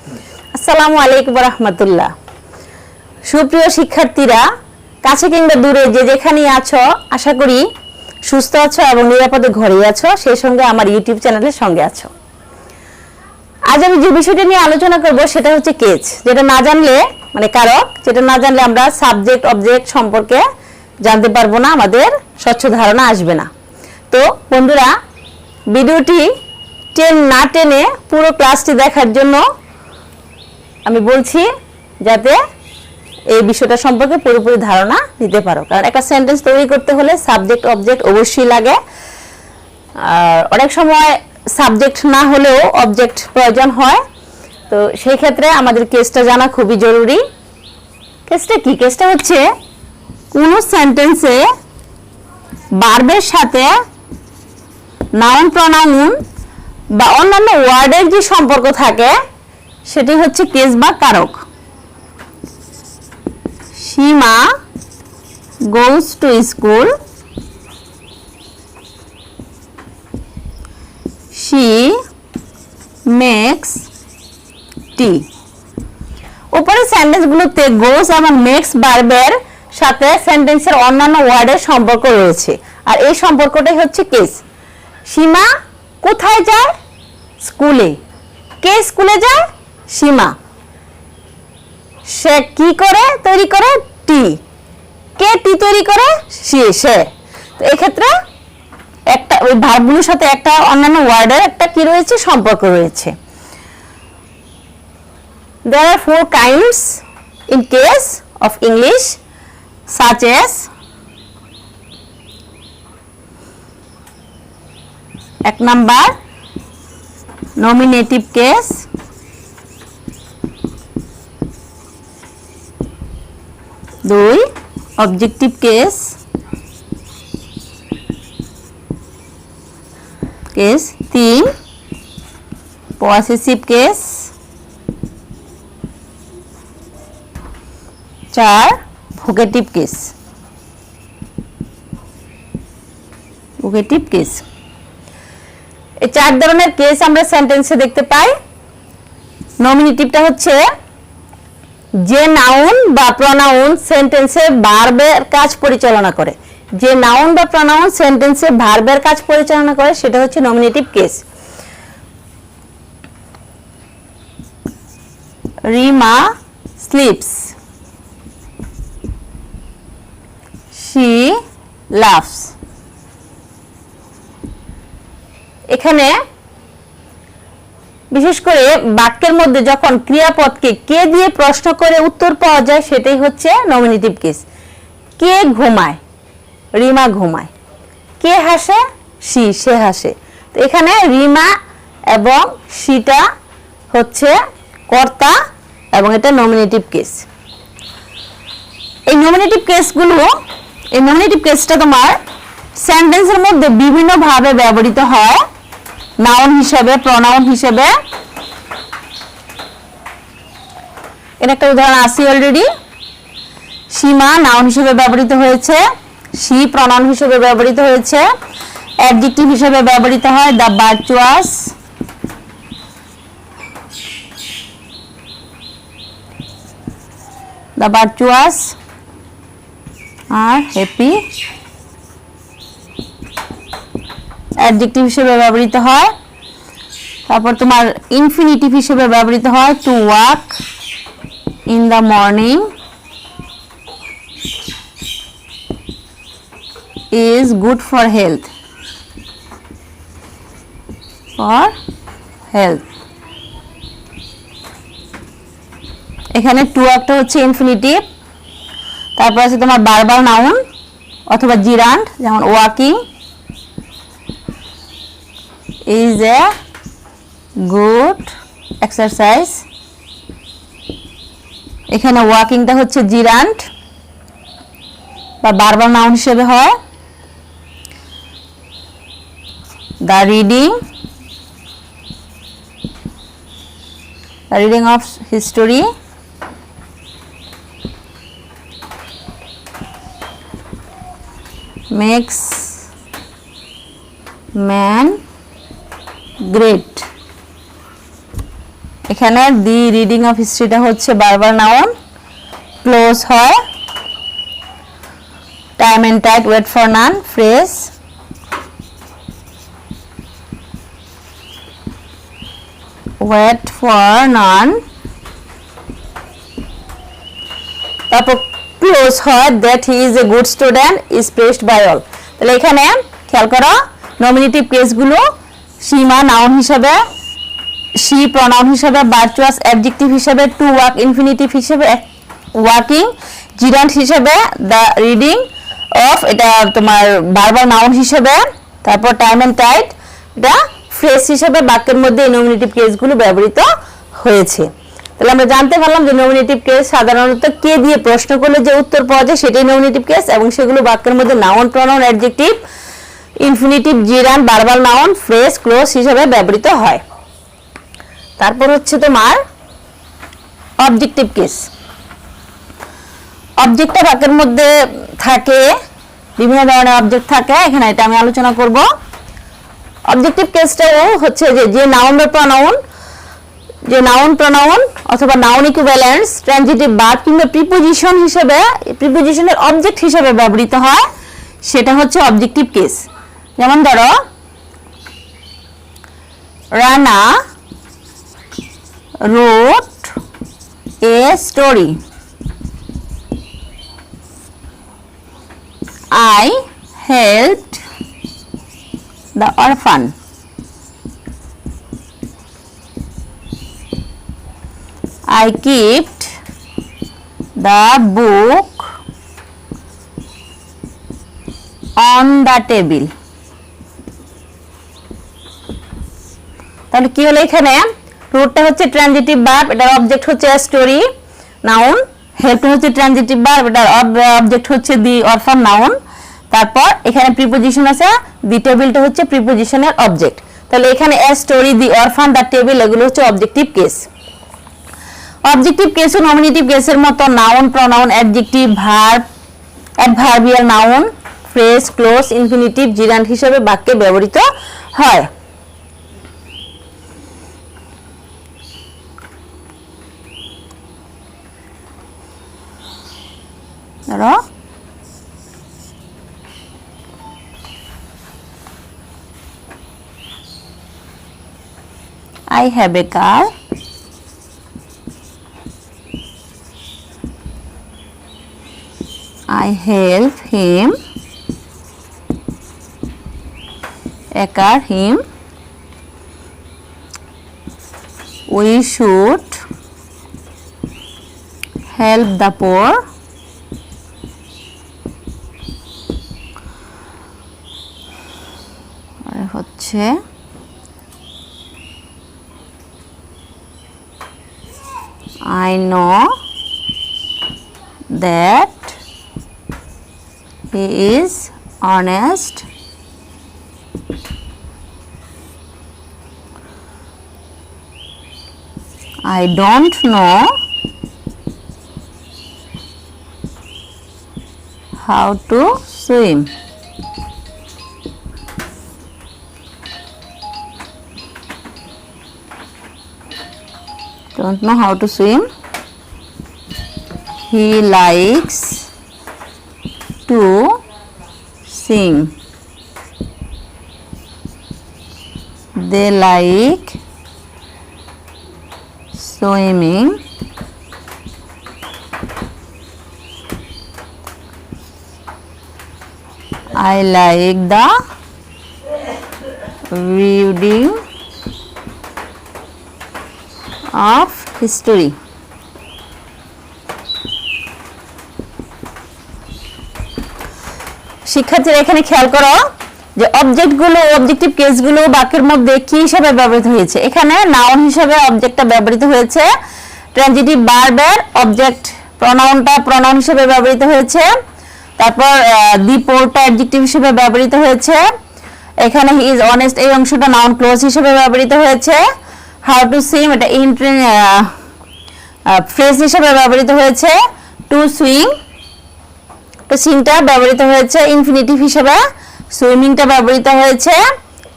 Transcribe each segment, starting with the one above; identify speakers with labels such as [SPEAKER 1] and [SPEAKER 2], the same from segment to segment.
[SPEAKER 1] আসসালামু আলাইকুম ওয়া রাহমাতুল্লাহ। সুপ্রিয় শিক্ষার্থীরা, কাছে কিংবা দূরে যে যেখানেই আছো, আশা করি সুস্থ আছো এবং নিরাপদে ঘরে আছো, সেই সঙ্গে আমার ইউটিউব চ্যানেলের সঙ্গে আছো। আজ আমি যে বিষয়টা নিয়ে আলোচনা করব সেটা হচ্ছে কেস, যেটা না জানলে মানে কারক, যেটা না জানলে আমরা সাবজেক্ট অবজেক্ট সম্পর্কে জানতে পারবো না, আমাদের স্বচ্ছ ধারণা আসবে না। তো বন্ধুরা, ভিডিওটি না টেনে পুরো ক্লাসটি দেখার জন্য আমি বলছি, যাতে এই বিষয়টা সম্পর্কে পুরোপুরি ধারণা নিতে পারো। কারণ একটা সেন্টেন্স তৈরি করতে হলে সাবজেক্ট অবজেক্ট অবশ্যই লাগে। আর অনেক সময় সাবজেক্ট না হলেও অবজেক্ট প্রয়োজন হয়। তো সেই ক্ষেত্রে আমাদের কেসটা জানা খুবই জরুরি। কেসটা কি? কেসটা হচ্ছে কোনো সেন্টেন্সে ভার্বের সাথে নাউন প্রনাউন বা অন্যান্য ওয়ার্ডের যে সম্পর্ক থাকে সেটি হচ্ছে কেস বা কারক। সীমা goes to school. She makes tea. উপরে সেন্টেন্সগুলোতে goes এবং makes ভার্বের সাথে সেন্টেন্সের অন্যান্য ওয়ার্ডের সম্পর্ক রয়েছে, আর এই সম্পর্কটাই হচ্ছে কেস। সীমা কোথায় যায়? স্কুলে। কে স্কুলে যায়? সীমা। সে কি করে তৈরি করে? টি। কে টি তৈরি করে? সে। তো এই ক্ষেত্রে একটা ওই ভার্বগুলোর সাথে একটা অন্যান্য ওয়ার্ডের একটা কি রয়েছে? সম্পর্ক রয়েছে। There are 4 kinds in case of English, such as এক নাম্বার nominative case, দুই objective case, তিন possessive case, 4 vocative case. এই 4 ধরনের কেস আমরা সেন্টেন্সে দেখতে পাই। নমিনেটিভটা হচ্ছে যে নাউন বা প্রনাউন সেন্টেন্সে ভার্বের কাজ পরিচালনা করে। যে নাউন বা প্রনাউন সেন্টেন্সে ভার্বের কাজ পরিচালনা করে সেটা হচ্ছে nominative case. Rima sleeps, she loves. এখানে বিশেষ করে বাক্যের মধ্যে যখন ক্রিয়াপদকে কে দিয়ে প্রশ্ন করে উত্তর পাওয়া যায় সেটাই হচ্ছে নমিনেটিভ কেস। কে ঘুমায়? রিমা ঘুমায়। কে হাসে? সে হাসে। তো এখানে রিমা এবং সিটা হচ্ছে কর্তা এবং এটা নমিনেটিভ কেস। এই নমিনেটিভ কেসটা তোমার সেন্টেন্সের মধ্যে বিভিন্ন ভাবে ব্যবহৃত হয়, নাউন হিসেবে, প্রনাউন হিসেবে। এর একটা উদাহরণ আছে অলরেডি। সীমা নাউন হিসেবে ব্যবহৃত হয়েছে, শি প্রনাউন হিসেবে ব্যবহৃত হয়েছে, অ্যাডজেক্টিভ হিসেবে ব্যবহৃত হয় দ্য ভার্চুয়াস, আর হ্যাপি অ্যাডজেক্টিভ হিসেবে ব্যবহৃত হয়। তারপর তোমার ইনফিনিটিভ হিসেবে ব্যবহৃত হয় to walk in the morning is good for health. এখানে টু ওয়াকটা হচ্ছে ইনফিনিটিভ। তারপর আছে তোমার ভার্বাল নাউন অথবা জিরান্ড, যেমন walking is a good exercise. এখানে ওয়াকিংটা হচ্ছে জিরান্ড বা ভার্বাল নাউন হিসেবে হয়। the reading of history makes man great. এখানে দি রিডিং অফ হিস্ট্রিটা হচ্ছে বারবার নাউন, ক্লোজ হয়, time and tide, wait for none, phrase, wait for none, তারপর ক্লোজ হয় that he is a good student is praised by all. তাহলে এখানে খেয়াল করো নমিনেটিভ কেসগুলো সীমা নাউন হিসাবে, শি প্রনাউন হিসাবে, ভার্চুয়াস অ্যাডজেক্টিভ হিসাবে, টু ওয়ার্ক ইনফিনিটিভ হিসাবে, ওয়ার্কিং জিরান্ট হিসাবে, দ্য রিডিং অফ এটা তোমার বারবার নাউন হিসাবে, তারপর টাইম এন্ড টাইট এটা ফ্রেজ হিসাবে বাক্যের মধ্যে এই নমিনেটিভ কেসগুলো ব্যবহৃত হয়েছে। তাহলে আমরা জানতে পারলাম যে নমিনেটিভ কেস সাধারণত কে দিয়ে প্রশ্ন করলে যে উত্তর পাওয়া যায় সেটাই নমিনেটিভ কেস, এবং সেগুলো বাক্যের মধ্যে noun pronoun adjective infinitive gerund বারবার নাউন ফ্রেজ ক্লোজ হিসাবে ব্যবহৃত হয়। তারপর হচ্ছে তোমার অবজেক্টিভ কেস। অবজেক্টটা বাক্যের মধ্যে থাকে, বিভিন্ন ধরনের অবজেক্ট থাকে, এখানে এটা আমি আলোচনা করব। অবজেক্টিভ কেসটাও হচ্ছে যে নাউন বা প্রনাউন, যে নাউন প্রনাউন অথবা নাউন ইকুইভ্যালেন্স ট্রানজিটিভ ভার্ব কিংবা প্রিপোজিশন হিসেবে, প্রিপোজিশনের অবজেক্ট হিসেবে ব্যবহৃত হয়, সেটা হচ্ছে অবজেক্টিভ কেস। যেমন ধরো Rana wrote a story, I helped the orphan, I kept the book on the table। তাহলে কি হলো এখানে, রুটটা হচ্ছে ট্রানজিটিভ ভার্ব, এটার অবজেক্ট হচ্ছে স্টোরি নাউন, হেল্পটা হচ্ছে ট্রানজিটিভ ভার্ব, এটার অবজেক্ট হচ্ছে দি অরফান নাউন, তারপর এখানে প্রিপোজিশন আছে, দি টেবিলটা হচ্ছে প্রিপোজিশনের অবজেক্ট। তাহলে এখানে স্টোরি, দি অরফান, দ্য টেবিল এগুলো হচ্ছে অবজেক্টিভ কেস। অবজেক্টিভ কেস ও নমিনেটিভ কেসের মতো noun pronoun adjective verb adverbial noun phrase close infinitive gerund হিসেবে বাক্যে ব্যবহৃত হয়। I have a car, I help him, a car him, we should help the poor, হচ্ছে I know that he is honest, I don't know how to swim। Don't know how to swim, he likes to sing, they like swimming, I like the reading of history। শিক্ষার্থীরা এখানে খেয়াল করো যে অবজেক্টগুলো, objective কেসগুলো বাক্যের মধ্যে কি হিসাবে ব্যবহৃত হয়েছে। এখানে নাউন হিসাবে অবজেক্টটা ব্যবহৃত হয়েছে, ট্রানজিটিভ ভার্বের অবজেক্ট প্রনাউনটা প্রনাউন হিসেবে ব্যবহৃত হয়েছে, তারপর দি পোরটা অ্যাডজেক্টিভ হিসেবে ব্যবহৃত হয়েছে, এখানে হি ইজ অনেস্ট এই অংশটা নাউন ক্লোজ হিসেবে ব্যবহৃত হয়েছে, হাউ টু সুইম এটা ফ্রেজ হিসেবে ব্যবহৃত হয়েছে, টু সুইং তো সিংটা ব্যবহৃত হয়েছে ইনফিনিটিভ হিসেবে, সুইমিংটা ব্যবহৃত হয়েছে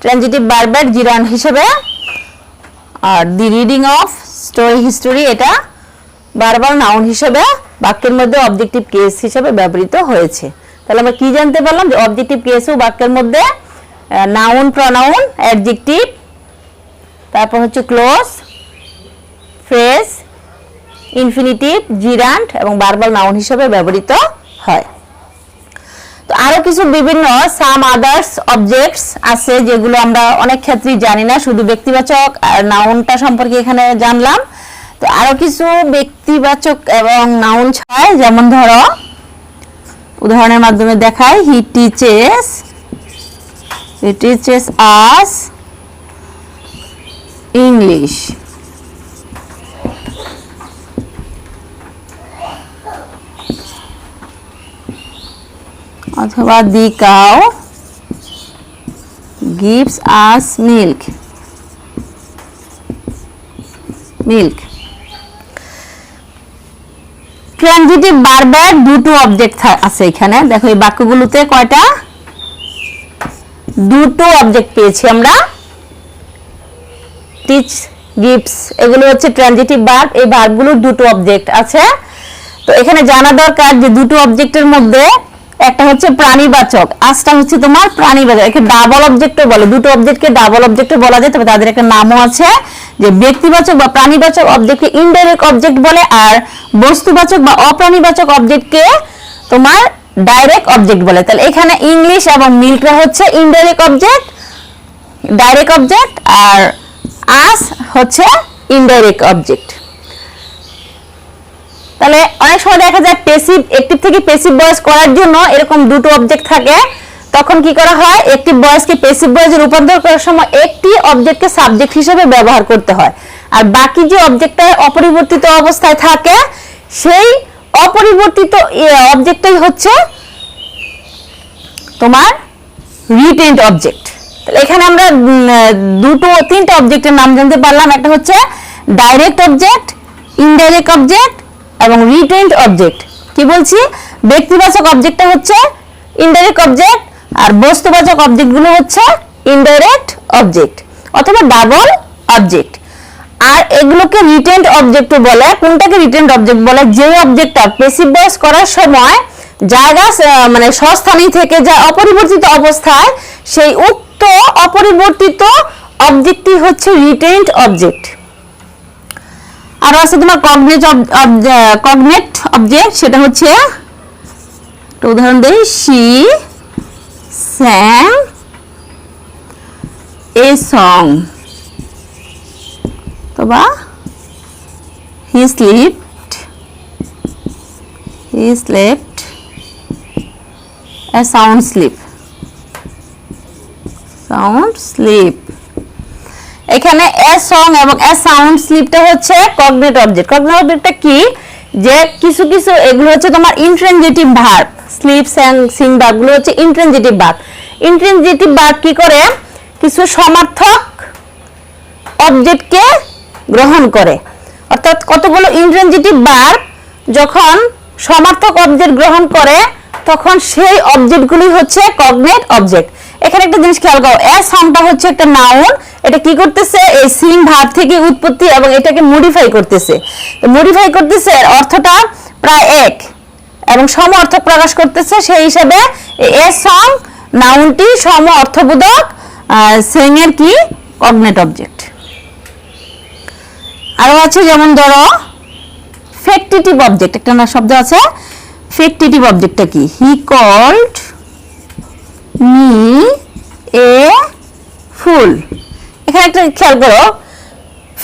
[SPEAKER 1] ট্রানজিটিভ ভার্বের জিরান্ট হিসেবে, আর দি রিডিং অফ স্টোরি হিস্টোরি এটা ভার্বাল নাউন হিসেবে বাক্যের মধ্যে অবজেক্টিভ কেস হিসেবে ব্যবহৃত হয়েছে। তাহলে আমরা কি জানতে পারলাম যে অবজেক্টিভ কেসও বাক্যের মধ্যে নাউন প্রনাউন অ্যাডজেক্টিভ তারপর হচ্ছে ক্লোজ ফ্রেজ ইনফিনিটিভ জিরান্ড এবং ভার্বাল নাউন হিসেবে ব্যবহৃত হয়। তো আরো কিছু বিভিন্ন সাম আদার্স অবজেক্টস আছে যেগুলো আমরা অনেক ক্ষেত্রেই জানি না, শুধু ব্যক্তিবাচক আর নাউনটা সম্পর্কে এখানে জানলাম। তো আরো কিছু ব্যক্তিবাচক এবং নাউন ছাড়াই, যেমন ধরো উদাহরণের মাধ্যমে দেখাই, হি টিচেস আস ইংলিশ। অথবা the cow gives us milk। Transitive ভার্বের দুটো অবজেক্ট আছে এখানে। দেখো এই বাক্যগুলোতে কয়টা, দুটো অবজেক্ট পেয়েছি আমরা। টিচ গিভস এগুলো হচ্ছে ট্রানজিটিভ ভার্ব, এই ভার্বগুলোর দুটো অবজেক্ট আছে। তো এখানে জানা দরকার যে দুটো অবজেক্টের মধ্যে একটা হচ্ছে প্রাণীবাচক, আজটা হচ্ছে তোমার প্রাণীবাচক। একে ডাবল অবজেক্টও বলে, দুটো অবজেক্টকে ডাবল অবজেক্টও বলা যায়, তবে তাদের একটা নামও আছে। যে ব্যক্তিবাচক বা প্রাণীবাচক অবজেক্টকে ইনডাইরেক্ট অবজেক্ট বলে, আর বস্তুবাচক বা অপ্রাণীবাচক অবজেক্টকে তোমার ডাইরেক্ট অবজেক্ট বলে। তাহলে এখানে ইংলিশ এবং মিল্করা হচ্ছে ইনডাইরেক্ট অবজেক্ট, ডাইরেক্ট অবজেক্ট, আর আস হচ্ছে ইনডাইরেক্ট অবজেক্ট। তাহলে অনেক সময় দেখা যায় প্যাসিভ অ্যাক্টিভ থেকে প্যাসিভ ভয়েস করার জন্য এরকম দুটো অবজেক্ট থাকে, তখন কি করা হয়, অ্যাক্টিভ ভয়েসকে প্যাসিভ ভয়েসে রূপান্তর করার সময় একটি অবজেক্টকে সাবজেক্ট হিসেবে ব্যবহার করতে হয়, আর বাকি যে অবজেক্টটা অপরিবর্তিত অবস্থায় থাকে সেই অপরিবর্তিত অবজেক্টটাই হচ্ছে তোমার রিটেন্ড অবজেক্ট। তাহলে এখানে আমরা তিনটা অবজেক্টের নাম জানতে পারলাম। একটা হচ্ছে ডাইরেক্ট অবজেক্ট, ইনডাইরেক্ট অবজেক্ট এবং রিটেন্ড অবজেক্ট। কি বলছি, ব্যক্তিবাচক অবজেক্টটা হচ্ছে ইনডাইরেক্ট অবজেক্ট, আর বস্তুবাচক অবজেক্টগুলো হচ্ছে ইনডাইরেক্ট অবজেক্ট অথবা ডাবল অবজেক্ট। আর এগুলোকে রিটেন্ড অবজেক্ট বলে। কোনটাকে রিটেন্ড অবজেক্ট বলে, যে অবজেক্টটা প্যাসিভ ভয়েস করার সময় জায়গা মানে স্বস্থানীয় থেকে যায় অপরিবর্তিত অবস্থায়, সেই উক্ত অপরিবর্তিত অবজেক্টটি হচ্ছে রিটেন্ড অবজেক্ট। আর আছে তোমার কগনেট অবজেক্ট, সেটা হচ্ছে একটা উদাহরণ দেই, শি sang a song, অথবা he slept a sound sleep। এখানে a song এবং a sound sleepটা হচ্ছে কগনেট অবজেক্ট। কগনেট অবজেক্টটা কি, যে কিছু কিছু এগুলো হচ্ছে তোমার ইন্ট্রানজিটিভ ভার্ব, স্লিপ সিং ভার্বগুলো হচ্ছে ইন্ট্রানজিটিভ ভার্ব। ইন্ট্রানজিটিভ ভার্ব কি করে, কিছু সমার্থক অবজেক্টকে গ্রহণ করে, অর্থাৎ কতগুলো ইন্ট্রানজিটিভ ভার্ব যখন সমার্থক অবজেক্ট গ্রহণ করে তখন সেই অবজেক্টগুলি হচ্ছে কগনেট অবজেক্ট। এখানে একটা জিনিস খেয়াল করো, এ সংটা হচ্ছে একটা নাউন, এটা কি করতেছে, এই সিং ভার্ব থেকে উৎপত্তি এবং এটাকে মডিফাই করতেছে। তো মডিফাই করতেছে, অর্থটা প্রায় এক এবং সম অর্থ প্রকাশ করতেছে, সেই হিসাবে এ সং নাউনটি সম অর্থবোধক, সিং এর কি কগনেট অবজেক্ট। আরো আছে যেমন ধরো ফেক্টিটিভ অবজেক্ট, একটা না শব্দ আছে। ফেক্টিটিভ অবজেক্টটা কি, হি কল্ড মি এ ফুল। এখানে একটা খেয়াল করো,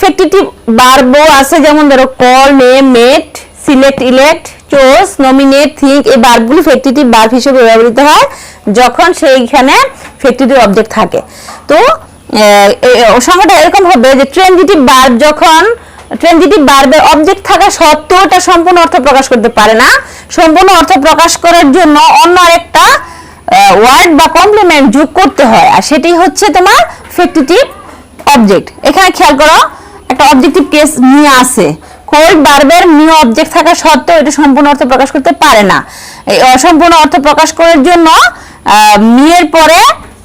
[SPEAKER 1] ফেক্টিটিভ ভার্বও আছে, যেমন ধরো call, name, make, select, elect, choose, nominate, think. এই ভার্বগুলো ফেক্টিটিভ ভার্ব হিসেবে ব্যবহৃত হয় যখন সেইখানে ফেক্টিটিভ অবজেক্ট থাকে। তো সংজ্ঞাটা এরকম হবে যে ট্রানজিটিভ ভার্ব যখন ট্রানজিটিভ ভার্বের অবজেক্ট থাকা সত্ত্বেও এটা সম্পূর্ণ অর্থ প্রকাশ করতে পারে না, সম্পূর্ণ অর্থ প্রকাশ করার জন্য অন্য আরেকটা ওয়ার্ড বা কমপ্লিমেন্ট যোগ করতে হয়, আর সেটি হচ্ছে তোমার ফেক্টিটিভ অবজেক্ট। এখানে খেয়াল করো, একটা অবজেক্টিভ কেস নিয়ে আসে, কোল্ড ভার্বের নিউ অবজেক্ট থাকা সত্ত্বেও এটা সম্পূর্ণ অর্থ প্রকাশ করতে পারে না। এই অসম্পূর্ণ অর্থ প্রকাশ করার জন্য মিয়ের পরে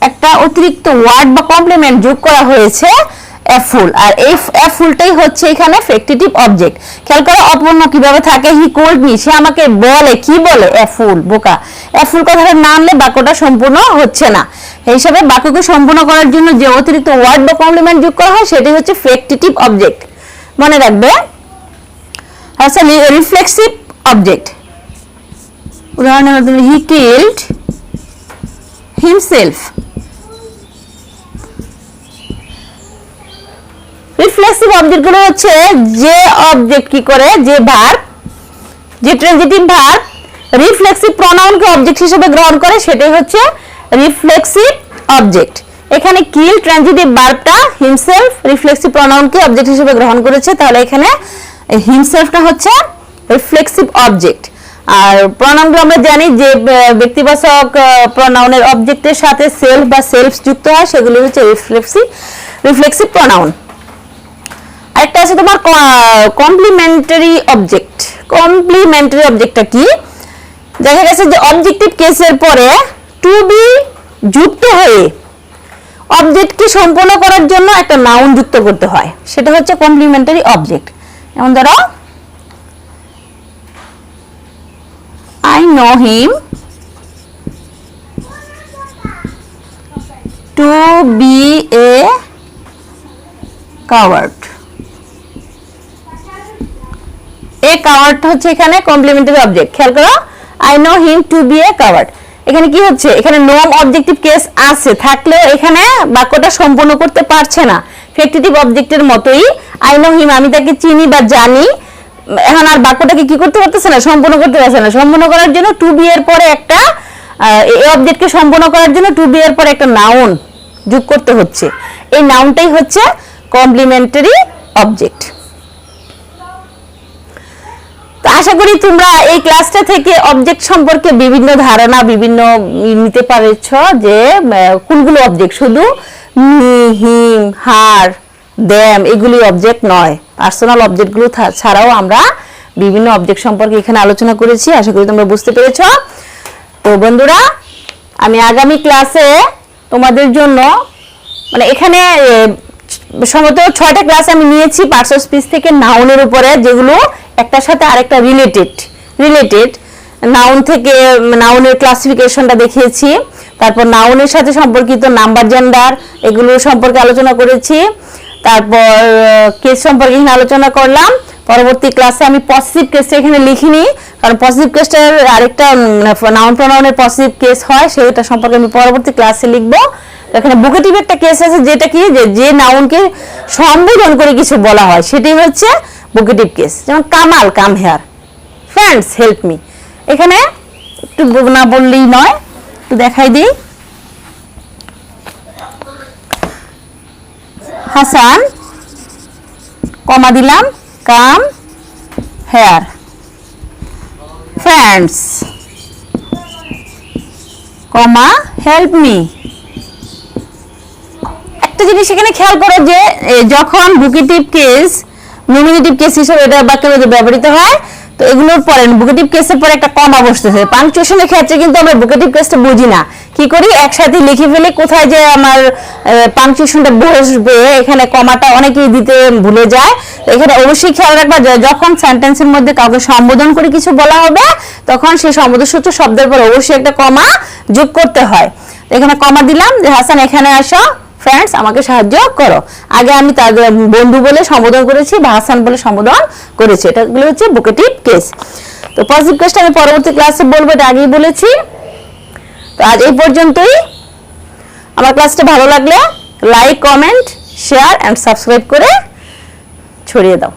[SPEAKER 1] একটা অতিরিক্ত ওয়ার্ড বা কমপ্লিমেন্ট যোগ করা হয়েছে, এ ফুল, আর এই এ ফুলটাই হচ্ছে এখানে ফ্যাক্টিটিভ অবজেক্ট। খেয়াল করো অপূর্ণ কিভাবে থাকে, হি কোল্ড মি, সে আমাকে বলে, কি বলে, এ ফুল, বোকা। এ ফুল কথাটা না আনলে বাক্যটা সম্পূর্ণ হচ্ছে না। এই হিসাবে বাক্যকে সম্পূর্ণ করার জন্য যে অতিরিক্ত ওয়ার্ড বা কমপ্লিমেন্ট যোগ করা হয় সেটাই হচ্ছে ফ্যাক্টিটিভ অবজেক্ট, মনে রাখবে। আচ্ছা, রিফ্লেক্সিভ অবজেক্ট, উদাহরণের মাধ্যমে he killed himself. Reflexive object গুলো হচ্ছে যে অবজেক্ট কি করে, যে ভার্ব, যে ট্রানজিটিভ ভার্ব রিফ্লেক্সিভ প্রনাউনকে অবজেক্ট হিসেবে গ্রহণ করে, সেটাই হচ্ছে রিফ্লেক্সিভ অবজেক্ট। এখানে কিল ট্রানজিটিভ ভার্বটা হিমসেলফ রিফ্লেক্সিভ প্রনাউনকে অবজেক্ট হিসেবে গ্রহণ করেছে, তাহলে এখানে হিমসেলফটা হচ্ছে রিফ্লেক্সিভ অবজেক্ট। আর প্রনাউনগুলো আমরা জানি যে ব্যক্তিবাচক প্রনাউনের অবজেক্টের সাথে সেলফ বা সেলফস যুক্ত হয়, সেগুলো হচ্ছে রিফ্লেক্সিভ প্রনাউন। আরেকটা আছে তোমার কমপ্লিমেন্টারি অবজেক্ট। কমপ্লিমেন্টারি অবজেক্টটা কি? দেখা গেছে যে অবজেক্টিভ কেসের পরে টু বি যুক্ত হয়ে অবজেক্টকে সম্পূর্ণ করার জন্য একটা নাউন যুক্ত করতে হয়, সেটা হচ্ছে কমপ্লিমেন্টারি অবজেক্ট। যেমন ধরো I know him to be a coward. A coward হচ্ছে এখানে কমপ্লিমেন্টারি অবজেক্ট। খেয়াল করো, I know him to be a coward। এখানে কি হচ্ছে, এখানে নন অবজেক্টিভ কেস আছে, থাকলেও এখানে বাক্যটা সম্পূর্ণ করতে পারছে না। ফ্যাক্টিটিভ অবজেক্টের মতোই I know him, আমি তাকে চিনি বা জানি, এখন আর বাক্যটাকে কি করতে পারতেছে না, সম্পূর্ণ করতে পারছে না। সম্পূর্ণ করার জন্য টু বি এর পরে একটা এই অবজেক্টকে সম্পূর্ণ করার জন্য টু বি এর পরে একটা নাউন যোগ করতে হচ্ছে। এই নাউনটাই হচ্ছে কমপ্লিমেন্টারি অবজেক্ট। তো আশা করি তোমরা এই ক্লাসটা থেকে অবজেক্ট সম্পর্কে বিভিন্ন ধারণা, বিভিন্ন নিতে পারছ, যে কোনগুলো অবজেক্ট, শুধু মি, হিম, হার, দেম এগুলি অবজেক্ট নয়, পার্সোনাল অবজেক্টগুলো ছাড়াও আমরা বিভিন্ন অবজেক্ট সম্পর্কে এখানে আলোচনা করেছি। আশা করি তোমরা বুঝতে পেরেছ। তো বন্ধুরা, আমি আগামী ক্লাসে তোমাদের জন্য, মানে এখানে সম্ভবত 6টা ক্লাস আমি নিয়েছি পার্টস অফ স্পিচ থেকে নাউনের উপরে, যেগুলো একটার সাথে আরেকটা রিলেটেড। নাউন থেকে নাউনের ক্লাসিফিকেশনটা দেখিয়েছি, তারপর নাউনের সাথে সম্পর্কিত নাম্বার, জেন্ডার এগুলো সম্পর্কে আলোচনা করেছি, তারপর কেস সম্পর্কে এখানে আলোচনা করলাম। পরবর্তী ক্লাসে আমি পজিটিভ কেসটা এখানে লিখিনি, কারণ পজিটিভ কেসটার আরেকটা নাউন প্রনাউনের পজিটিভ কেস হয়, সেটা সম্পর্কে আমি পরবর্তী ক্লাসে লিখব। এখানে ভোকেটিভ একটা কেস আছে, যেটা কি, যে নাউনকে সম্বোধন করে কিছু বলা হয়, সেটাই হচ্ছে ভোকেটিভ কেস। যেমন Kamal come here, friends help me. এখানে একটু না বললেই নয়, একটু দেখাই দিই। হাসান, কমা দিলাম, come here, friends, comma help me. একটা জিনিস এখানে খেয়াল করো, যে যখন ভোকেটিভ কেস নমিনেটিভ কেস হিসেবে এটা বাক্যের মধ্যে ব্যবহৃত হয়, তো এগুলোর পরে ভোকেটিভ কেসের পরে একটা কমা বসতেছে। পাংচুয়েশনের ক্ষেত্রে কিন্তু আমরা ভোকেটিভ কেসটা বুঝি না, কি করি, একসাথে লিখে ফেলে কোথায় যে আমার পাংচুয়েশনটা বসবে, এখানে কমাটা অনেকেই দিতে ভুলে যায়। এখানে অবশ্যই খেয়াল রাখবা, যখন সেন্টেন্সের মধ্যে কাউকে সম্বোধন করে কিছু বলা হবে, তখন সেই সম্বোধনসূচক শব্দের পর অবশ্যই একটা কমা যোগ করতে হয়। এখানে কমা দিলাম, যে হাসান এখানে আসো, ফ্রেন্ডস আমাকে সাহায্য করো। আগে আমি তাদের বন্ধু বলে সম্বোধন করেছি বা হাসান বলে সম্বোধন করেছি, এটাগুলো হচ্ছে ভোকেটিভ কেস। তো পজিটিভ কেসটা আমি পরবর্তী ক্লাসে বলবো, এটা আগেই বলেছি। তো আজ এই পর্যন্তই। আমার ক্লাসটা ভালো লাগলে like, comment, share and subscribe করে ছড়িয়ে দাও।